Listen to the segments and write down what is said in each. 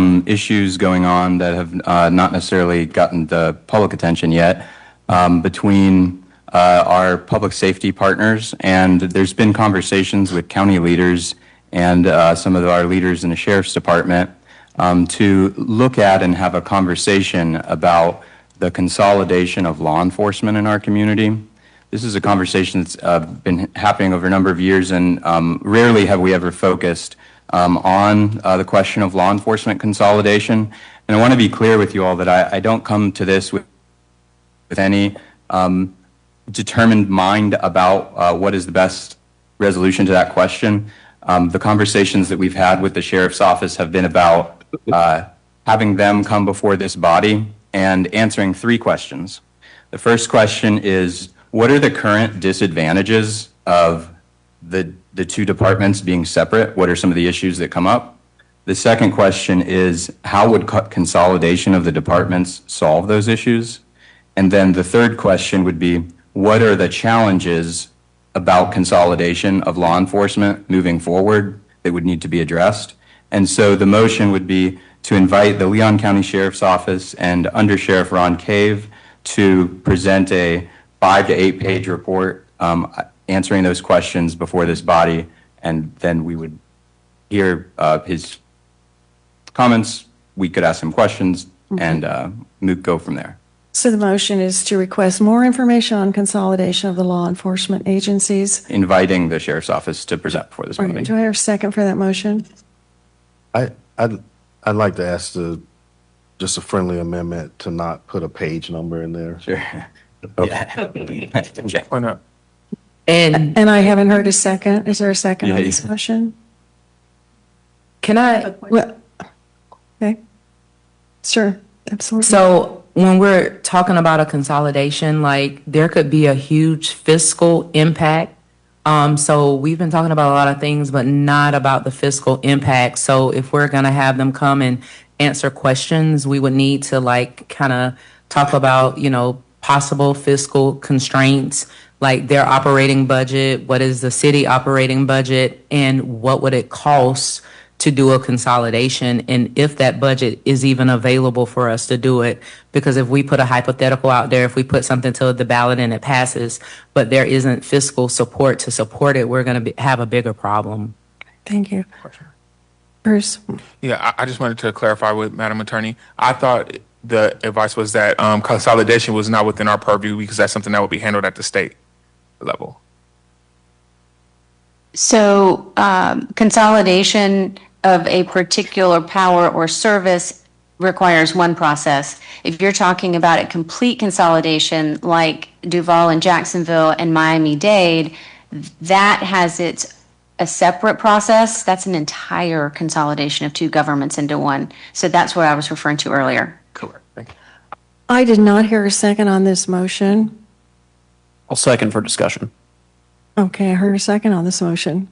some issues going on that have not necessarily gotten the public attention yet between our public safety partners, and there's been conversations with county leaders and some of our leaders in the sheriff's department to look at and have a conversation about the consolidation of law enforcement in our community. This is a conversation that's been happening over a number of years, and rarely have we ever focused on the question of law enforcement consolidation. And I want to be clear with you all that I don't come to this with any determined mind about what is the best resolution to that question. The conversations that we've had with the sheriff's office have been about having them come before this body and answering 3 questions. The first question is, what are the current disadvantages of the 2 departments being separate? What are some of the issues that come up? The second question is, how would consolidation of the departments solve those issues? And then the third question would be, what are the challenges about consolidation of law enforcement moving forward that would need to be addressed? And so the motion would be to invite the Leon County Sheriff's Office and Under Sheriff Ron Cave to present a 5 to 8 page report answering those questions before this body, and then we would hear his comments. We could ask him questions and go from there. So the motion is to request more information on consolidation of the law enforcement agencies. Inviting the sheriff's office to present before this meeting. Do I hear a second for that motion? I'd like to ask just a friendly amendment to not put a page number in there. Sure. Okay. Yeah. Why not? And I haven't heard a second. Is there a second on this motion? Can I? Well, okay. Sure. Absolutely. So when we're talking about a consolidation, like there could be a huge fiscal impact. So we've been talking about a lot of things, but not about the fiscal impact. So if we're going to have them come and answer questions, we would need to like kind of talk about, you know, possible fiscal constraints, like their operating budget, what is the city operating budget, and what would it cost to do a consolidation, and if that budget is even available for us to do it. Because if we put a hypothetical out there, if we put something to the ballot and it passes, but there isn't fiscal support to support it, we're going to have a bigger problem. Thank you. Bruce? Yeah, I just wanted to clarify with Madam Attorney. I thought the advice was that consolidation was not within our purview because that's something that would be handled at the state level. So consolidation of a particular power or service requires one process. If you're talking about a complete consolidation like Duval and Jacksonville and Miami-Dade, that has a separate process. That's an entire consolidation of 2 governments into one. So that's what I was referring to earlier. Correct. Thank you. I did not hear a second on this motion. I'll second for discussion. Okay, I heard a second on this motion.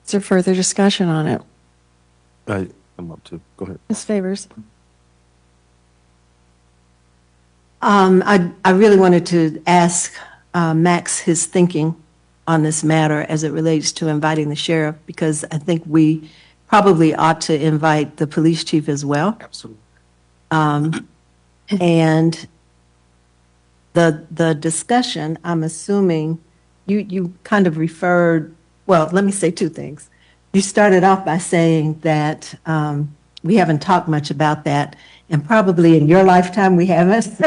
Is there further discussion on it? I'm up to. Go ahead. Ms. Favors? I really wanted to ask Max his thinking on this matter as it relates to inviting the sheriff, because I think we probably ought to invite the police chief as well. Absolutely. And the discussion, I'm assuming, you kind of referred, well, let me say 2 things. You started off by saying that we haven't talked much about that, and probably in your lifetime we haven't.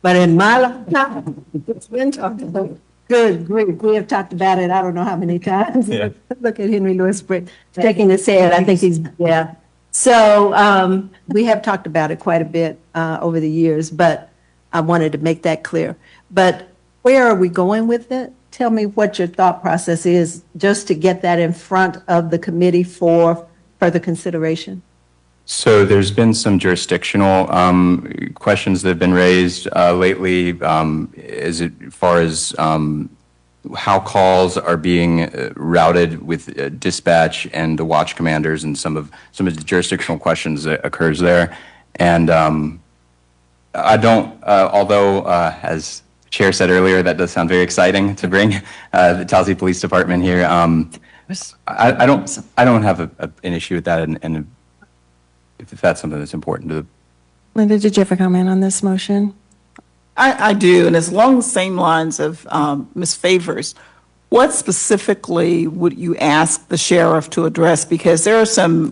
But in my lifetime, it's been talked about. Good grief, we have talked about it I don't know how many times. Yeah. Look at Henry Louis Britt shaking his head. I think he's, yeah. So we have talked about it quite a bit over the years, but I wanted to make that clear. But where are we going with it? Tell me what your thought process is, just to get that in front of the committee for further consideration. So there's been some jurisdictional questions that have been raised lately as far as how calls are being routed with dispatch and the watch commanders, and some of the jurisdictional questions that occurs there. And I don't, although as the chair said earlier, that does sound very exciting to bring the Tallahassee Police Department here. I don't have an issue with that, and if that's something that's important to. Linda, did you have a comment on this motion? I do, and it's along the same lines of Ms. Favors. What specifically would you ask the sheriff to address? Because there are some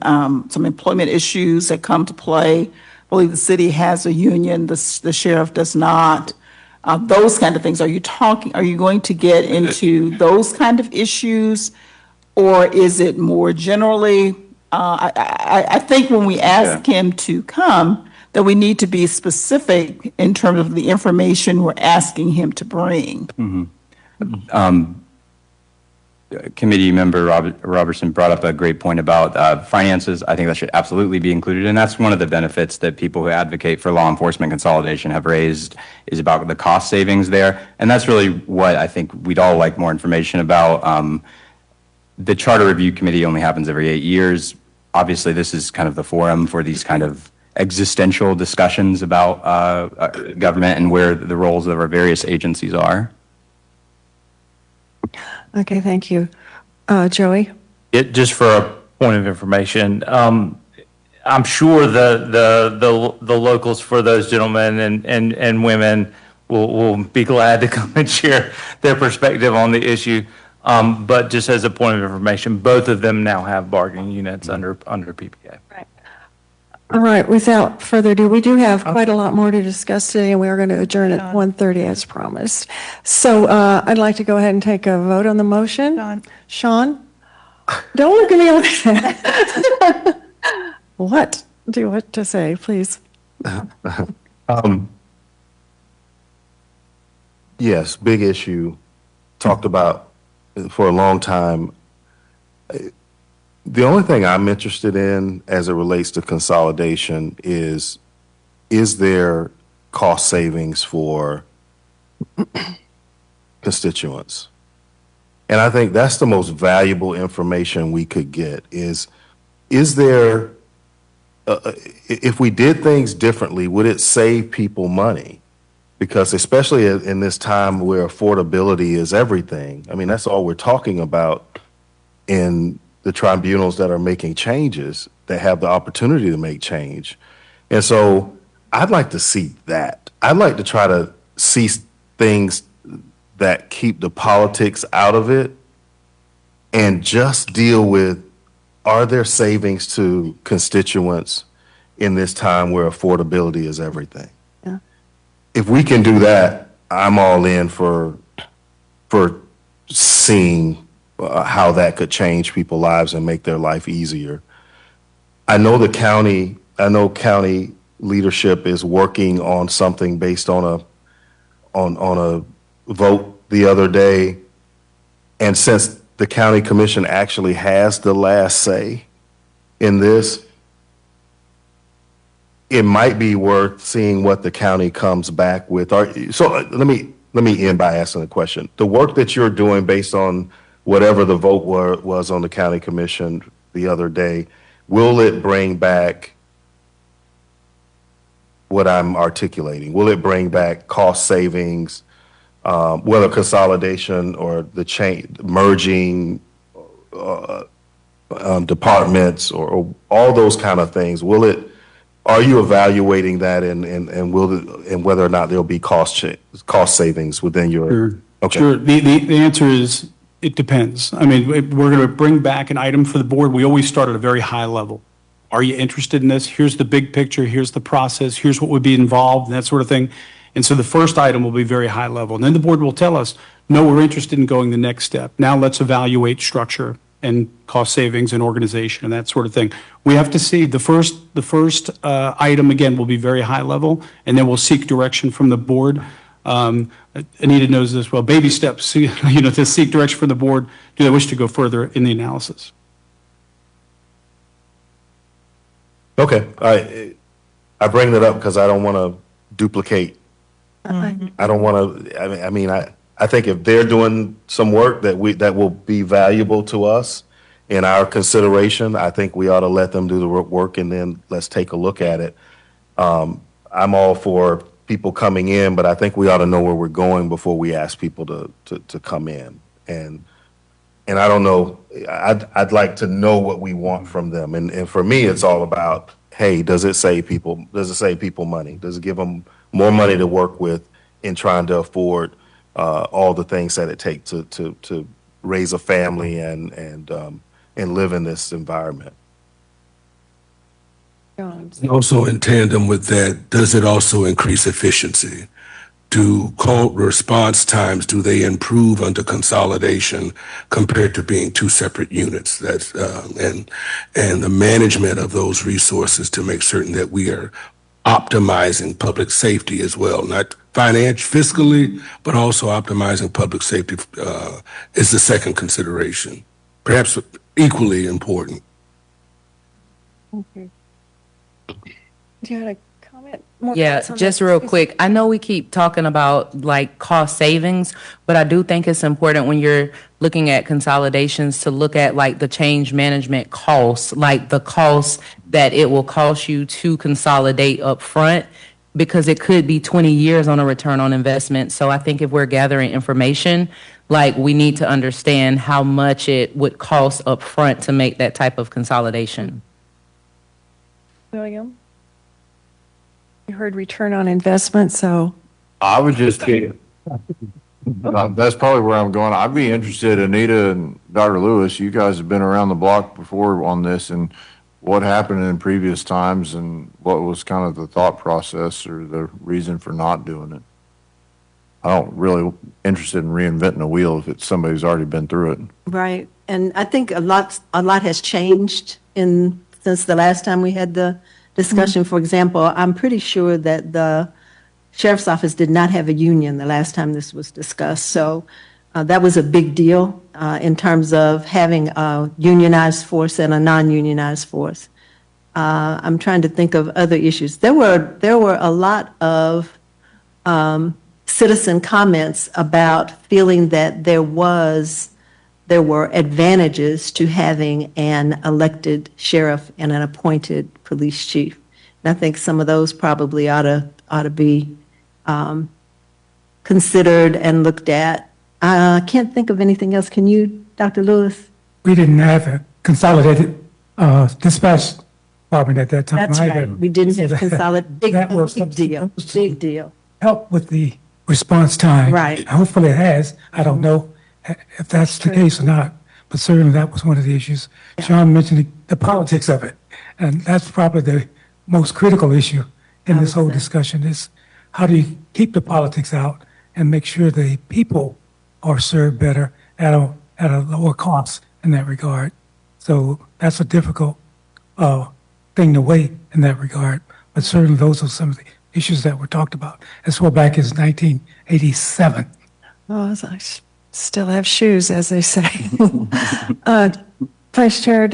employment issues that come to play. I believe the city has a union, the sheriff does not. Those kind of things. Are you going to get into those kind of issues? Or is it more generally, I think when we ask him to come, that we need to be specific in terms of the information we're asking him to bring. Committee member Robertson brought up a great point about finances. I think that should absolutely be included, and that's one of the benefits that people who advocate for law enforcement consolidation have raised, is about the cost savings there, and that's really what I think we'd all like more information about. The Charter Review Committee only happens every 8 years. Obviously, this is kind of the forum for these kind of existential discussions about government and where the roles of our various agencies are. Okay, thank you. Joey? Just for a point of information, I'm sure the locals for those gentlemen and women will be glad to come and share their perspective on the issue. But just as a point of information, both of them now have bargaining units under PPA. Right. All right, without further ado, we do have quite a lot more to discuss today, and we are going to adjourn at 1:30 as promised. So I'd like to go ahead and take a vote on the motion. Sean? Don't look at me like that. What do you want to say, please? Yes, big issue, talked about for a long time. The only thing I'm interested in as it relates to consolidation is there cost savings for constituents? And I think that's the most valuable information we could get is there, if we did things differently, would it save people money? Because especially in this time where affordability is everything, I mean, that's all we're talking about in the tribunals that are making changes, that have the opportunity to make change. And so I'd like to see that. I'd like to try to see things that keep the politics out of it and just deal with, are there savings to constituents in this time where affordability is everything? Yeah. If we can do that, I'm all in for seeing how that could change people's lives and make their life easier. I know county leadership is working on something based on a vote the other day. And since the county commission actually has the last say in this, it might be worth seeing what the county comes back with. So let me end by asking a question. The work that you're doing based on whatever the vote was on the county commission the other day, will it bring back what I'm articulating? Will it bring back cost savings, whether consolidation or the merging departments or all those kind of things? Are you evaluating that and whether or not there'll be cost savings within your? Sure. Okay. Sure. The answer is, it depends. I mean, we're going to bring back an item for the board. We always start at a very high level. Are you interested in this? Here's the big picture. Here's the process. Here's what would be involved, and that sort of thing. And so the first item will be very high level. And then the board will tell us, no, we're interested in going the next step. Now let's evaluate structure and cost savings and organization and that sort of thing. We have to see the first item, again, will be very high level, and then we'll seek direction from the board. Anita knows this well. Baby steps, to seek direction from the board. Do they wish to go further in the analysis? Okay, I bring that up because I don't want to duplicate. I don't want to. I mean, I think if they're doing some work that will be valuable to us in our consideration, I think we ought to let them do the work and then let's take a look at it. I'm all for people coming in, but I think we ought to know where we're going before we ask people to come in. And I don't know, I'd like to know what we want from them. And for me, it's all about hey, does it save people money? Does it give them more money to work with in trying to afford all the things that it takes to raise a family and live in this environment? Also in tandem with that, does it also increase efficiency? Do call response times, do they improve under consolidation compared to being two separate units? That's and the management of those resources to make certain that we are optimizing public safety as well, not fiscally, but also optimizing public safety is the second consideration, perhaps equally important. Okay. Do you have a comment? Yeah, just real quick. I know we keep talking about like cost savings, but I do think it's important when you're looking at consolidations to look at like the change management costs, like the costs that it will cost you to consolidate up front, because it could be 20 years on a return on investment. So I think if we're gathering information, like we need to understand how much it would cost up front to make that type of consolidation. William? You heard return on investment, so. I would just be, that's probably where I'm going. I'd be interested, Anita and Dr. Lewis, you guys have been around the block before on this, and what happened in previous times and what was kind of the thought process or the reason for not doing it. I don't really interested in reinventing a wheel if it's somebody's already been through it. Right. And I think a lot has changed since the last time we had the discussion. For example, I'm pretty sure that the sheriff's office did not have a union the last time this was discussed. So that was a big deal in terms of having a unionized force and a non-unionized force. I'm trying to think of other issues. There were a lot of citizen comments about feeling that there were advantages to having an elected sheriff and an appointed police chief. And I think some of those probably ought to be considered and looked at. I can't think of anything else. Can you, Dr. Lewis? We didn't have a consolidated dispatch department at that time. That's right. We didn't have consolidated. Big deal. Help with the response time. Right. Hopefully it has. I don't know if that's the case or not, but certainly that was one of the issues. Yeah. Sean mentioned the politics of it, and that's probably the most critical issue in this whole discussion is how do you keep the politics out and make sure the people are served better at a lower cost in that regard. So that's a difficult thing to weigh in that regard, but certainly those are some of the issues that were talked about as far back as 1987. Oh, I still have shoes, as they say. Vice Chair,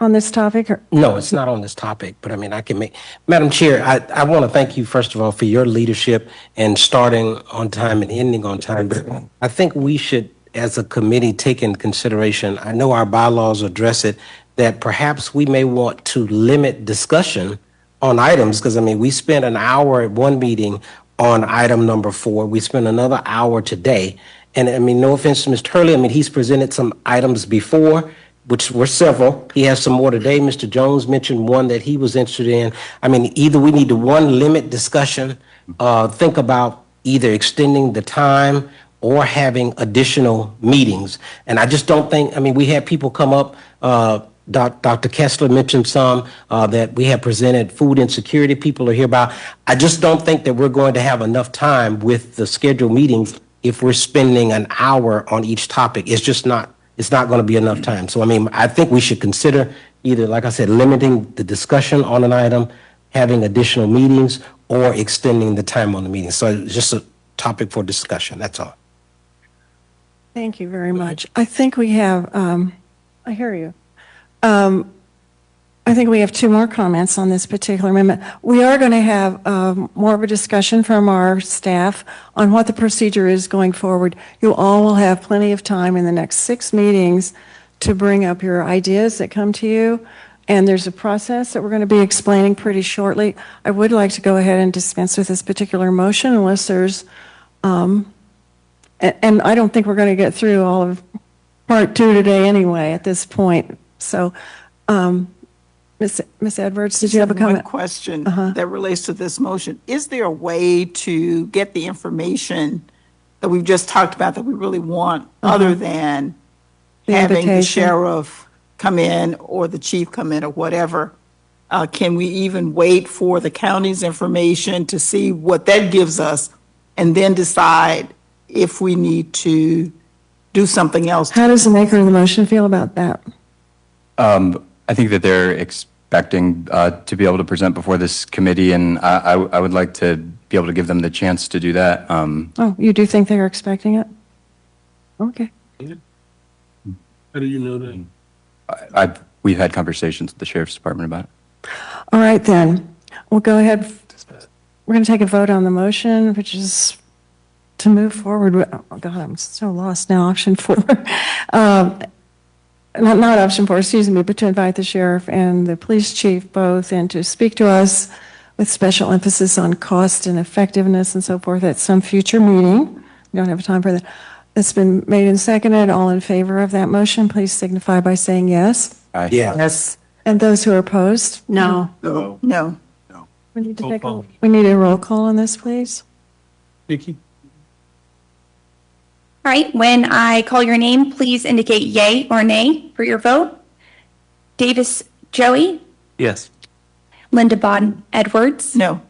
on this topic? Or? No, it's not on this topic, but I mean, I can make, Madam Chair, I want to thank you, first of all, for your leadership and starting on time and ending on time. But I think we should, as a committee, take in consideration, I know our bylaws address it, that perhaps we may want to limit discussion on items, because I mean, we spent an hour at one meeting on item number 4. We spent another hour today. And I mean, no offense to Mr. Herrle, I mean, he's presented some items before, which were several. He has some more today. Mr. Jones mentioned one that he was interested in. I mean, either we need to limit discussion, think about either extending the time or having additional meetings. And I just don't think, I mean, we had people come up, Dr. Kessler mentioned some that we have presented, food insecurity people are here about. I just don't think that we're going to have enough time with the scheduled meetings if we're spending an hour on each topic. It's just not, it's not going to be enough time. So, I mean, I think we should consider either, like I said, limiting the discussion on an item, having additional meetings, or extending the time on the meeting. So it's just a topic for discussion. That's all. Thank you very much. I think we have, I hear you. I think we have 2 more comments on this particular amendment. We are going to have more of a discussion from our staff on what the procedure is going forward. You all will have plenty of time in the next 6 meetings to bring up your ideas that come to you. And there's a process that we're going to be explaining pretty shortly. I would like to go ahead and dispense with this particular motion unless there's, and I don't think we're going to get through all of part 2 today anyway at this point. So Ms. Edwards, did you have a One comment? question that relates to this motion. Is there a way to get the information that we've just talked about that we really want, other than The having the invitation. sheriff come in or the chief come in or whatever? Can we even wait for the county's information to see what that gives us and then decide if we need to do something else? How does the maker of the motion feel about that? I think that they're expecting to be able to present before this committee, and I would like to be able to give them the chance to do that. Oh, you do think they're expecting it? Okay. How do you know that? We've had conversations with the sheriff's department about it. All right, then. We'll go ahead. We're going to take a vote on the motion, which is to move forward. Oh, God, I'm so lost now. Option 4. Not option 4, excuse me, but to invite the sheriff and the police chief both and to speak to us with special emphasis on cost and effectiveness and so forth at some future meeting. We don't have time for that. It's been made and seconded. All in favor of that motion, please signify by saying yes. Aye. Yes. And those who are opposed? No. No. We need to we need a roll call on this, please. Nikki? All right, when I call your name, please indicate yay or nay for your vote. Davis Joey, Yes. Linda Bodden Edwards, No.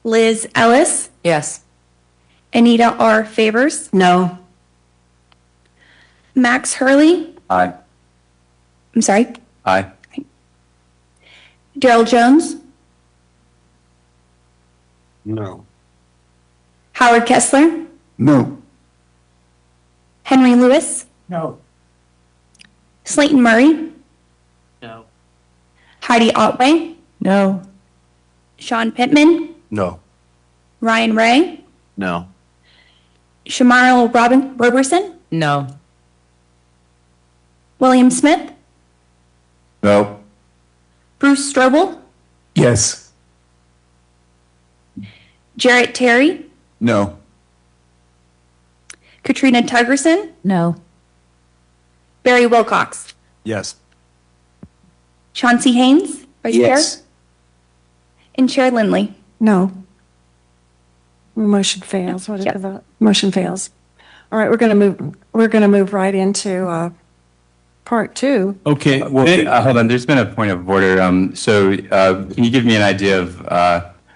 Liz Ellis, Yes. Anita R. Favors, No. Max Herrle, Aye. I'm sorry, Aye. Daryl Jones, No. Howard Kessler, No. Henry Lewis, No. Slayton Murray, No. Heidi Otway, No. Sean Pittman, No. Ryan Ray, No. Shamarl Roberson, No. William Smith, No. Bruce Strobel, Yes. Jarrett Terry, No. Katrina Tuggerson, No. Barry Wilcox, Yes. Chauncey Haynes, Vice Chair, and Chair Lindley. No. Motion fails. What is the vote? Motion fails. All right, we're going to move right into part 2. Okay. Well, hold on. There's been a point of order. Can you give me an idea of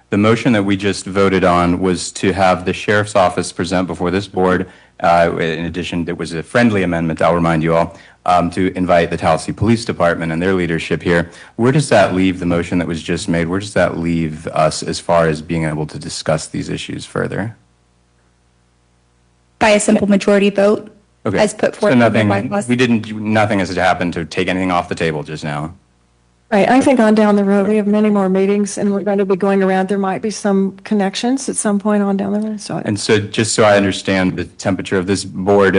the motion that we just voted on was to have the sheriff's office present before this board. In addition, there was a friendly amendment, I'll remind you all, to invite the Tallahassee Police Department and their leadership here. Where does that leave the motion that was just made? Where does that leave us as far as being able to discuss these issues further? By a simple majority vote, Okay. as put forth So by the nothing, bylaws. nothing has happened to take anything off the table just now. Right, I think on down the road, we have many more meetings, and we're going to be going around. There might be some connections at some point on down the road, so. And so just so I understand the temperature of this board,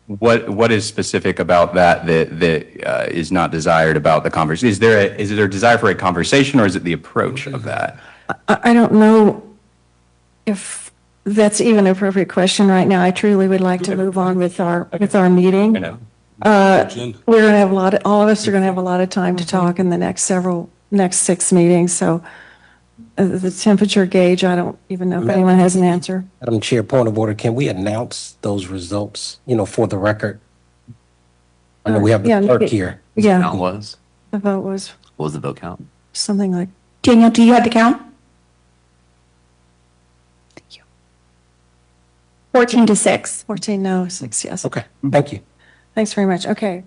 what is specific about that is not desired about the conversation? Is there a desire for a conversation, or is it the approach of that? I don't know if that's even an appropriate question right now. I truly would like to move on with our meeting. I know. We're going to have all of us are going to have a lot of time to talk in the next 6 meetings, so the temperature gauge, I don't even know if anyone has an answer. Madam Chair, point of order, can we announce those results, for the record? I know we have the clerk here. Yeah, Count was? the vote was What was the vote count? something like, Daniel, do you have the count? Thank you. 14 to 6. 14 no, 6 yes. Okay, thank you. Thanks very much. Okay.